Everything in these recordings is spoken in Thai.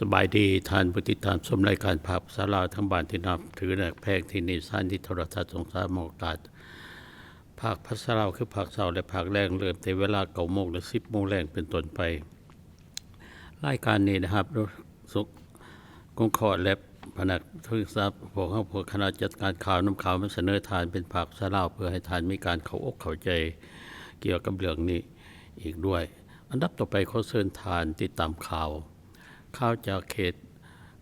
สบายดีท่านผู้ติดตามชมรายการภาพสาราทั้งบ้านที่นับถือแนกแพงที่นิสันที่โทรทัศน์สงสารมอกาศภาคภาษาลาวคือภาคเช้าและภาคแรงเริ่มแต่เวลา9 โมงและ10 โมงแรงเป็นต้นไปรายการนี้นะครับสุขกงขอและพนักทุกทรัพย์พวกคณะจัดการข่าวน้ำข่าวมาเสนอทานเป็นภาคภาษาลาวเพื่อให้ทานมีการเข้าอกเข้าใจเกี่ยวกับเรื่องนี้อีกด้วยอันดับต่อไปขอเชิญทานติดตามข่าวจากเขต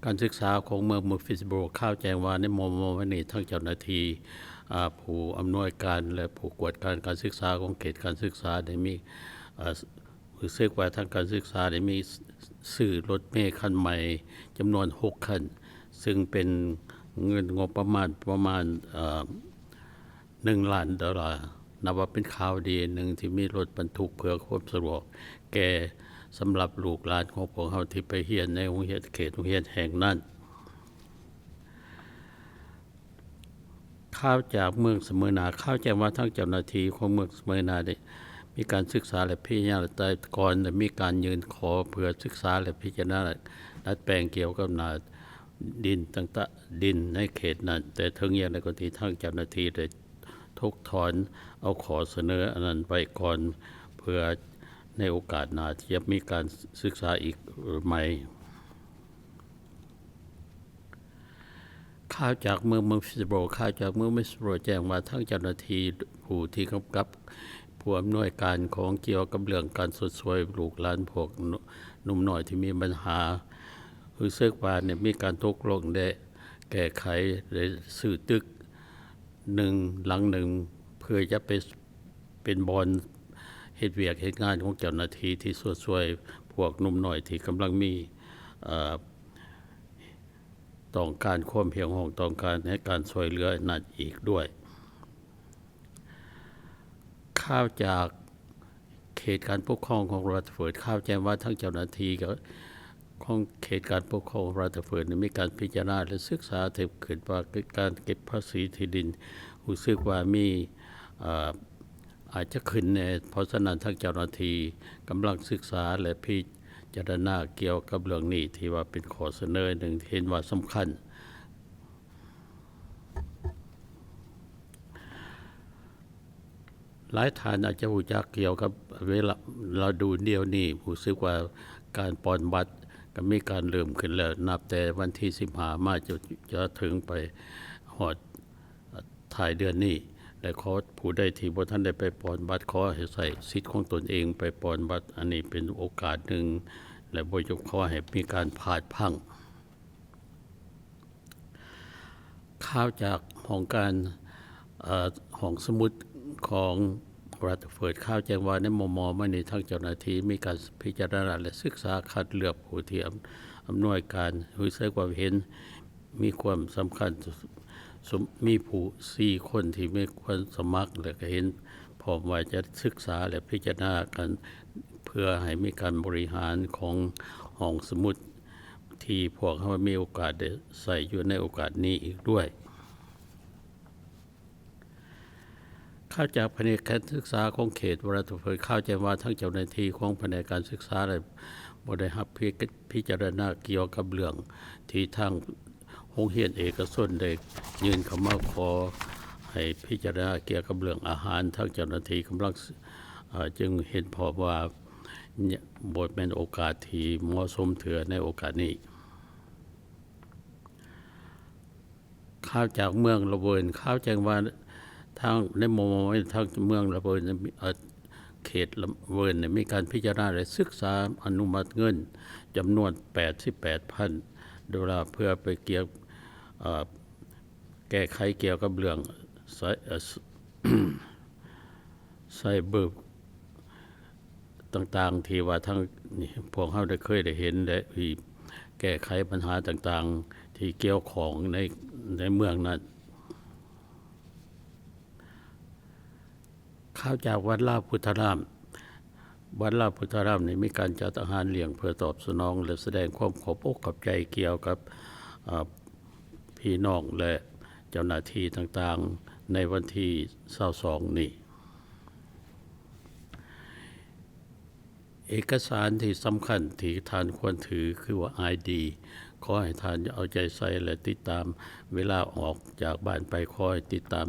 การศึกษาของเมืองมูฟิสโบรข่าวแจ้งว่าในวันนี้ทั้งเจ้าหน้าที่ผู้อำนวยการและผู้กวดการศึกษาของเขตการศึกษาได้มีรู้สึกว่าทางการศึกษาได้มีซื้อรถเมล์คันใหม่จำนวน6คันซึ่งเป็นเงินงบประมาณ1 ล้านดอลลาร์นับว่าเป็นข่าวดีหนึ่งที่มีรถบรรทุกเพื่อความสะดวกแก่สำหรับลูกหลานของพวกเขาที่ไปเรียนในโรงเรียนเขตโรงเรียนแห่งนั้นข่าวจากเมืองเสมอนาข่าวแจ้งว่าทั้งเจ้าหน้าที่ของเมืองเสมอนาได้มีการศึกษาและพิจารณาแต่ก่อนมีการยื่นขอเพื่อศึกษาและพิจารณาดัดแปลงเกี่ยวกับนาดินต่างๆดินในเขตนั้นแต่ถึงอย่างไรก็ตามทั้งเจ้าหน้าที่ได้ทกถอนเอาขอเสนออันนั้นไปก่อนเพื่อในโอกาสหน้าที่จะมีการศึกษาอีกใหม่ข่าวจากเมืองฟิสโบรข่าวจากเมืองฟิสโบรแจ้งว่าทั้งเจ้าหน้าที่ผู้ที่กำกับผู้อำนวยการของเกี่ยวกับเรื่องการสดสวยลูกหลานพวกหนุ่มน้อยที่มีปัญหารู้สึกว่าเนี่ยมีการตกลงได้แก้ไขได้ซื้อตึกหลังหนึ่งเพื่อจะไปเป็นบอนเหตุเวียกเหตุงานของเจ้าหน้าที่ที่ช่วยพวกหนุ่มน้อยที่กำลังมีต้องการความเพียงห้องต้องการให้การช่วยเหลือนั่นอีกด้วยข่าวจากเขตการปกครองของรัฐเฟิร์ดข่าวแจ้งว่าทั้งเจ้าหน้าที่ของเขตการปกครองรัฐเฟิร์ดมีการพิจารณาและศึกษาถึงขึ้นว่าการเก็บภาษีที่ดินรู้สึกว่ามีอาจจะขึ้นในเพราะฉะนั้นทั้งเจ้าหน้าที่กำลังศึกษาและพิจารณาเกี่ยวกับเรื่องนี้ที่ว่าเป็นข้อเสนอหนึ่งเห็นว่าสำคัญหลายท่านอาจจะรู้จักเกี่ยวกับเวลาเราดูเดียวนี้รู้สึกว่าการปอนบัตรก็มีการเริ่มขึ้นแล้วนับแต่วันที่15มาจะถึงไปหอดถ่ายเดือนนี้และขอผู้ใดที่บ่ทันได้ไปปอนบัตรขอให้ใส่สิทธิ์ของตนเองไปปอนบัตรอันนี้เป็นโอกาสหนึ่งและบ่ยกขอให้มีการพลาดพลั้งข่าวจากห้องสมุดของรัฐเฟิร์ดข่าวแจ้งว่าในมมาในทางเจ้าหน้าที่มีการพิจารณาและศึกษาคัดเลือกผู้ที่อำนวยการรู้สึกว่าเห็นมีความสำคัญมีผู้4คนที่มีความสมัครและก็เห็นพร้อมว่าจะศึกษาและพิจารณากันเพื่อให้มีการบริหารของห้องสมุดที่พวกเขามีโอกาสได้ใส่อยู่ในโอกาสนี้อีกด้วยข้าวจากแผนกการศึกษาของเขตวรัตเผยข้าวแจ้งว่าทั้งเจ้าหน้าที่ของแผนกการศึกษาได้บ่ได้รับพิจารณาเกี่ยวกับเรื่องที่ทางโรงเรียนเอกชนได้ยื่นเข้ามาขอให้พิจารณาเกี่ยวกับเรื่องอาหารทั้งเจ้าหน้าที่กำลังจึงเห็นพอว่าบ่แม่นโอกาสที่เหมาะสมเถือในโอกาสนี้ข้าวจากเมืองระเบิดข้าวแจ้งว่าทางในทางเมืองระเบิดเขตระเบิดมีการพิจารณาและศึกษาอนุมัติเงินจำนวน 88,000 ดอลลาร์เพื่อไปเกี่ยวแก้ไขเกี่ยวกับเรื่องไซเบอร์ต่างๆที่ว่าทั้งพวกเขาได้เคยได้เห็นและแก้ไขปัญหาต่างๆที่เกี่ยวของในเมืองนั้นข่าวจากวัดลาภพุทธารามนี่มีการจัดอาหารเลี้ยงเพื่อตอบสนองและแสดงความขอบอกขอบใจเกี่ยวกับพี่น้องและเจ้าหน้าที่ต่างๆในวันที่22นี้ เอกสารที่สำคัญที่ท่านควรถือคือว่า ID ขอให้ท่านเอาใจใส่และติดตามเวลาออกจากบ้านไปขอให้ติดตาม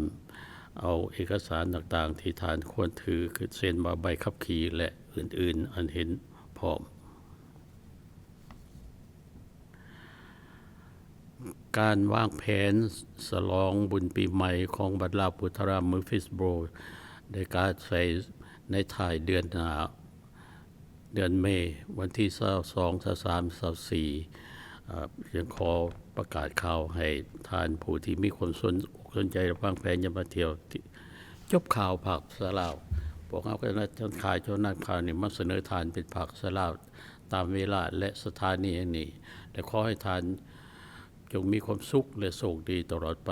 เอาเอกสารต่างๆที่ท่านควรถือคือเช่นว่าใบขับขี่และอื่นๆอันเห็นพร้อมการวางแผนฉลองบุญปีใหม่ของบัดลาพุทธรามมือฟิสโบรได้การใส่ในถ่ายเดือนเมษวันที่22 23 24ยังขอประกาศข่าวให้ทานผู้ที่มีคนสนใจวางแผนจะมาเที่ยวจบข่าวผักสลาวพวกเขาก็จะขายจนนักข่าวนี่มาเสนอทานเป็นผักสลาวตามเวลาและสถานีนี้และขอให้ทานจงมีความสุขและโชคดีตลอดไป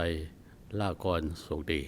ลาก่อนโชคดี